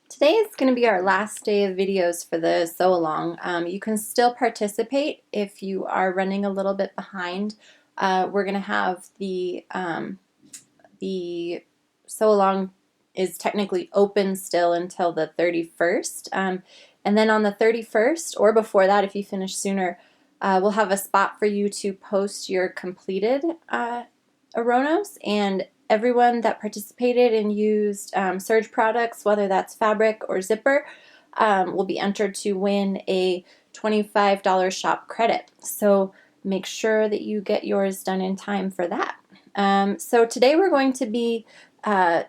Today is going to be our last day of videos for the sew along. You can still participate if you are running a little bit behind. We're going to have the sew along is technically open still until the 31st. And then on the 31st or before that, if you finish sooner, we'll have a spot for you to post your completed Oronos, and everyone that participated and used Surge products, whether that's fabric or zipper, will be entered to win a $25 shop credit. So make sure that you get yours done in time for that. So today we're going to be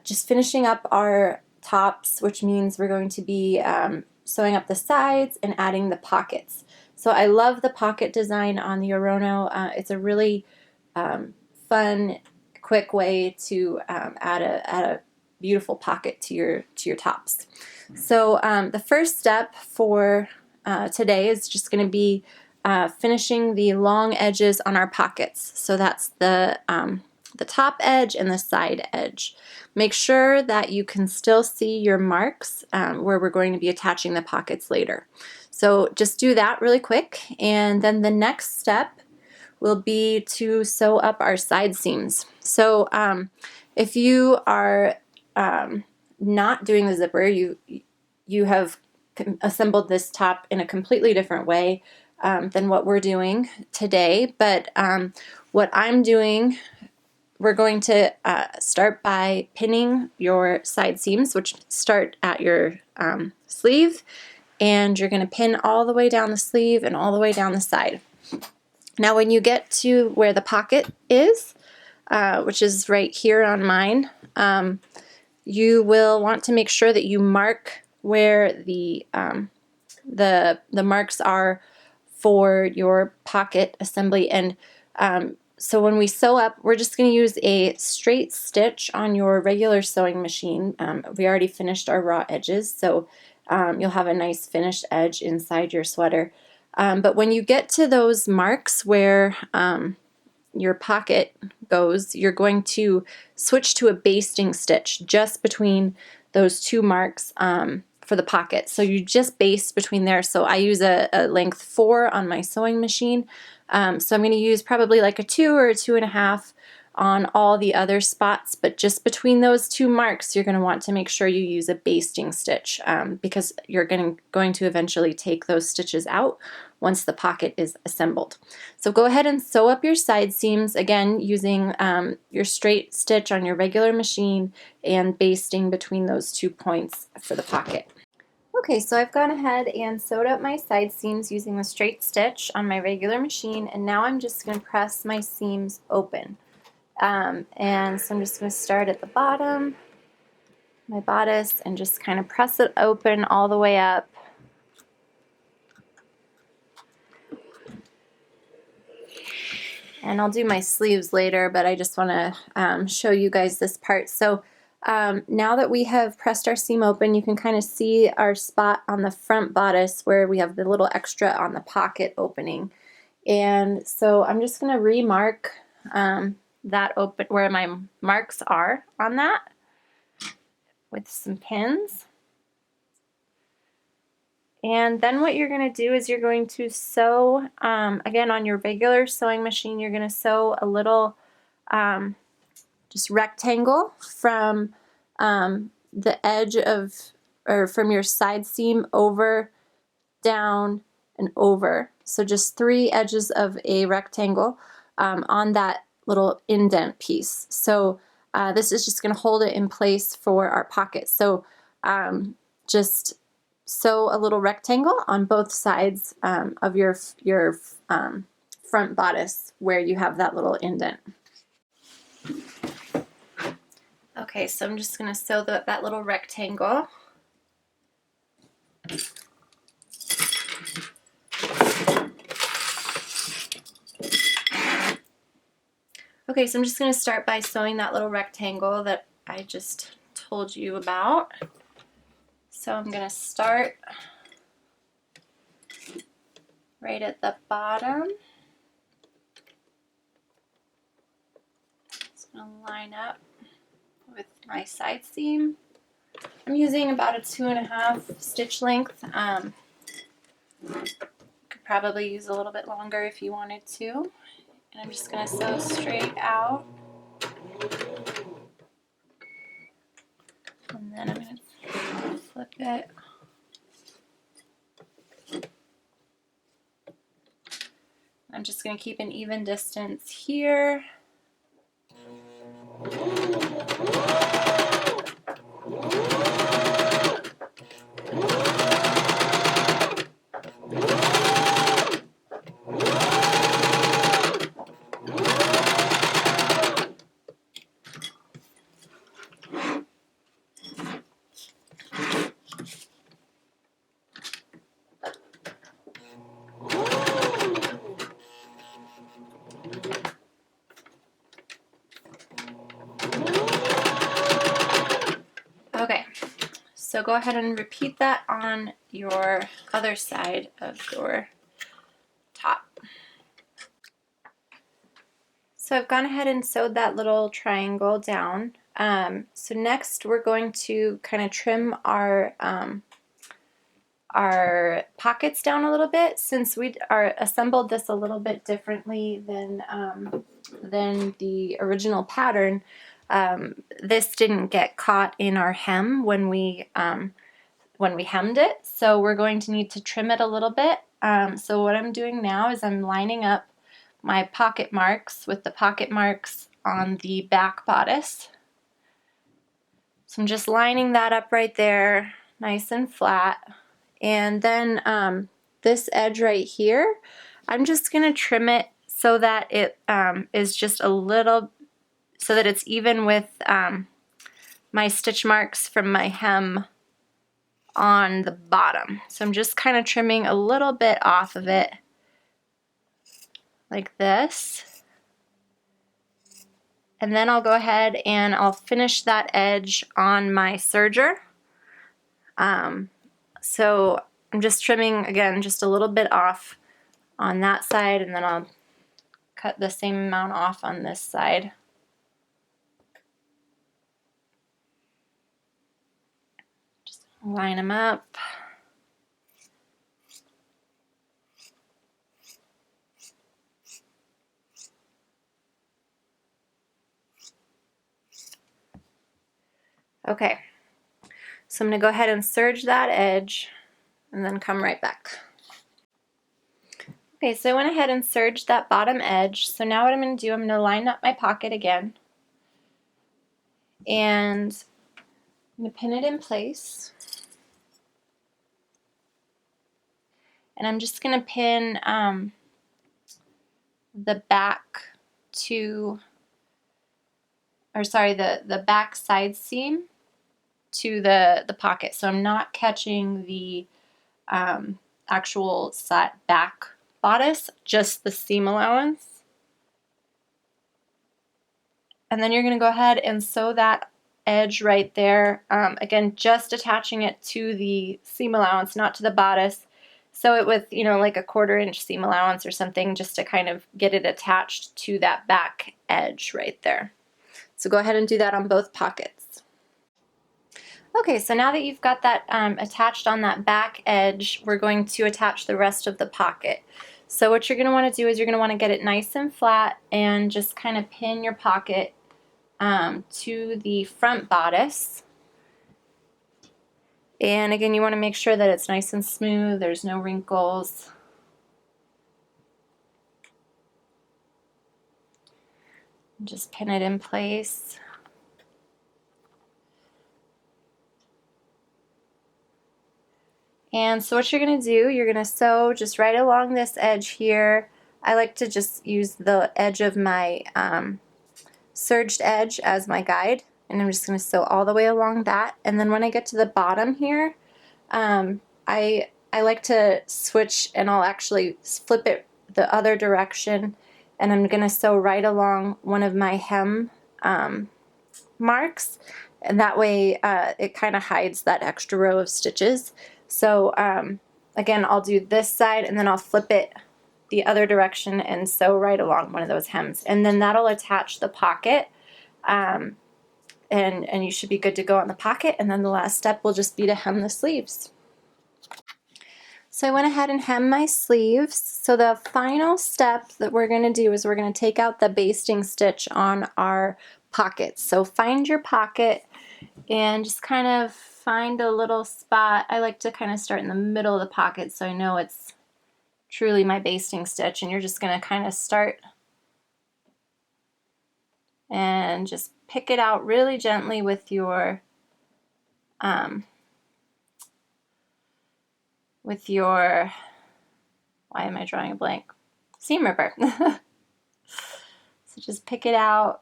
just finishing up our tops, which means we're going to be sewing up the sides and adding the pockets. So I love the pocket design on the Orono. It's a really fun, quick way to add a beautiful pocket to your tops. So the first step for today is just going to be finishing the long edges on our pockets. So that's the top edge and the side edge. Make sure that you can still see your marks where we're going to be attaching the pockets later. So just do that really quick, and then the next step will be to sew up our side seams. So if you are not doing the zipper, you have assembled this top in a completely different way than what we're doing today. But what I'm doing, we're going to start by pinning your side seams, which start at your sleeve, and you're going to pin all the way down the sleeve and all the way down the side. Now when you get to where the pocket is, which is right here on mine, you will want to make sure that you mark where the marks are for your pocket assembly. And so when we sew up, we're just going to use a straight stitch on your regular sewing machine. We already finished our raw edges, so you'll have a nice finished edge inside your sweater. But when you get to those marks where your pocket goes, you're going to switch to a basting stitch just between those two marks for the pocket. So you just baste between there. So I use a length 4 on my sewing machine. So I'm going to use probably like a 2 or a 2.5 on all the other spots, but just between those two marks you're going to want to make sure you use a basting stitch because you're going to eventually take those stitches out once the pocket is assembled. So go ahead and sew up your side seams, again using your straight stitch on your regular machine and basting between those 2 points for the pocket. Okay, so I've gone ahead and sewed up my side seams using the straight stitch on my regular machine, and now I'm just going to press my seams open. And so I'm just going to start at the bottom, my bodice, and just kind of press it open all the way up. And I'll do my sleeves later, but I just want to show you guys this part. So now that we have pressed our seam open, you can kind of see our spot on the front bodice where we have the little extra on the pocket opening. And so I'm just going to remark that open where my marks are on that with some pins. And then what you're going to do is you're going to sew, again on your regular sewing machine, you're going to sew a little just rectangle from the edge of, or from your side seam over, down, and over. So just 3 edges of a rectangle on that little indent piece. So this is just going to hold it in place for our pocket. So just sew a little rectangle on both sides of your front bodice where you have that little indent. Okay, so I'm just going to sew that little rectangle. Okay, so I'm just going to start by sewing that little rectangle that I just told you about. So I'm going to start right at the bottom. Just going to line up with my side seam. I'm using about a 2.5 stitch length. Could probably use a little bit longer if you wanted to. And I'm just going to sew straight out. And then I'm going to flip it. I'm just going to keep an even distance here. Okay, so go ahead and repeat that on your other side of your top. So I've gone ahead and sewed that little triangle down. So next we're going to kind of trim our pockets down a little bit, since we assembled this a little bit differently than the original pattern. This didn't get caught in our hem when we hemmed it, so we're going to need to trim it a little bit. So what I'm doing now is I'm lining up my pocket marks with the pocket marks on the back bodice. So I'm just lining that up right there, nice and flat. And then this edge right here, I'm just going to trim it so that it is just a little, so that it's even with my stitch marks from my hem on the bottom. So I'm just kind of trimming a little bit off of it like this. And then I'll go ahead and I'll finish that edge on my serger. So I'm just trimming, again, just a little bit off on that side, and then I'll cut the same amount off on this side. Just line them up. Okay, so I'm going to go ahead and serge that edge and then come right back. Okay, so I went ahead and serged that bottom edge. So now what I'm going to do, I'm going to line up my pocket again, and I'm going to pin it in place. And I'm just going to pin the back to, or sorry, the back side seam to the pocket. So I'm not catching the actual back bodice, just the seam allowance. And then you're going to go ahead and sew that edge right there. Again, just attaching it to the seam allowance, not to the bodice. Sew it with, you know, like a 1/4 inch seam allowance or something, just to kind of get it attached to that back edge right there. So go ahead and do that on both pockets. Okay, so now that you've got that attached on that back edge, we're going to attach the rest of the pocket. So what you're going to want to do is you're going to want to get it nice and flat and just kind of pin your pocket to the front bodice. And again, you want to make sure that it's nice and smooth, there's no wrinkles. Just pin it in place. And so what you're going to do, you're going to sew just right along this edge here. I like to just use the edge of my serged edge as my guide, and I'm just going to sew all the way along that. And then when I get to the bottom here, I like to switch, and I'll actually flip it the other direction, and I'm going to sew right along one of my hem marks, and that way it kind of hides that extra row of stitches. So again, I'll do this side, and then I'll flip it the other direction and sew right along one of those hems, and then that'll attach the pocket and you should be good to go on the pocket. And then the last step will just be to hem the sleeves. So I went ahead and hemmed my sleeves. So the final step that we're going to do is we're going to take out the basting stitch on our pockets. So find your pocket and just kind of find a little spot. I like to kind of start in the middle of the pocket so I know it's truly my basting stitch, and you're just going to kind of start and just pick it out really gently with your why am I drawing a blank? Seam ripper. So just pick it out,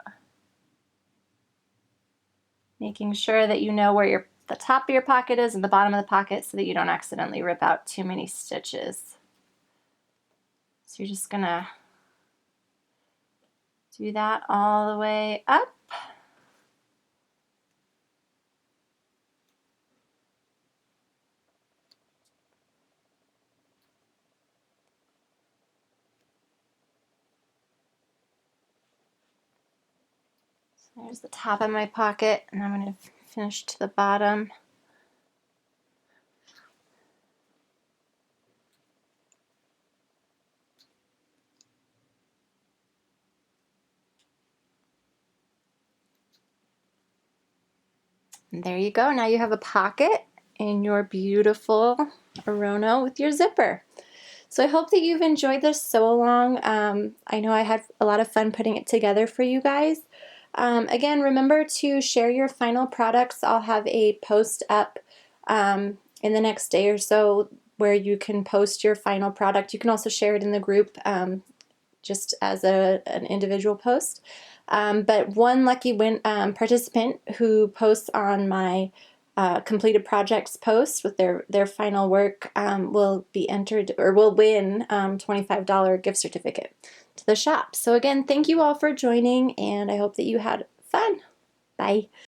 making sure that you know where the top of your pocket is and the bottom of the pocket so that you don't accidentally rip out too many stitches. So you're just gonna do that all the way up. So there's the top of my pocket, and I'm gonna finish to the bottom. And there you go. Now you have a pocket in your beautiful Orono with your zipper. So I hope that you've enjoyed this sew along. I know I had a lot of fun putting it together for you guys. Again, remember to share your final products. I'll have a post up in the next day or so where you can post your final product. You can also share it in the group just as an individual post. But one lucky participant who posts on my completed projects post with their final work will be entered, or will win $25 gift certificate to the shop. So again, thank you all for joining, and I hope that you had fun. Bye.